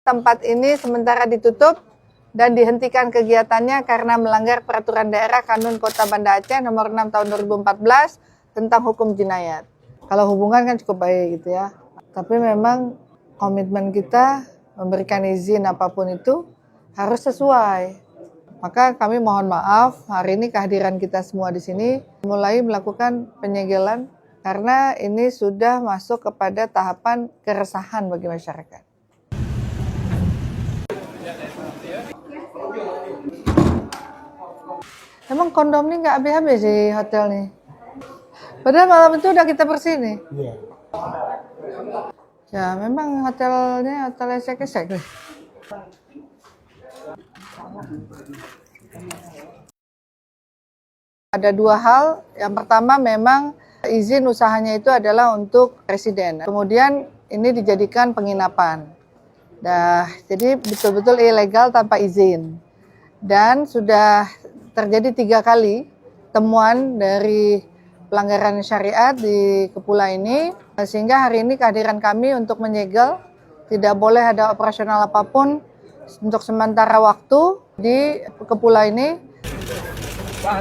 Tempat ini sementara ditutup dan dihentikan kegiatannya karena melanggar peraturan daerah Kanun Kota Banda Aceh nomor 6 tahun 2014 tentang hukum jinayat. Kalau hubungan kan cukup baik gitu ya. Tapi memang komitmen kita memberikan izin apapun itu harus sesuai. Maka kami mohon maaf hari ini kehadiran kita semua di sini mulai melakukan penyegelan karena ini sudah masuk kepada tahapan keresahan bagi masyarakat. Emang kondom ini nggak habis-habis di hotel nih. Padahal malam itu udah kita bersih nih. Iya. Ya memang hotelnya hotel esek-esek nih. Ada dua hal. Yang pertama memang izin usahanya itu adalah untuk residen. Kemudian ini dijadikan penginapan. Jadi betul-betul ilegal tanpa izin. Dan sudah terjadi 3 kali temuan dari pelanggaran syariat di Kepulauan ini, sehingga hari ini kehadiran kami untuk menyegel, tidak boleh ada operasional apapun untuk sementara waktu di Kepulauan ini. Pak,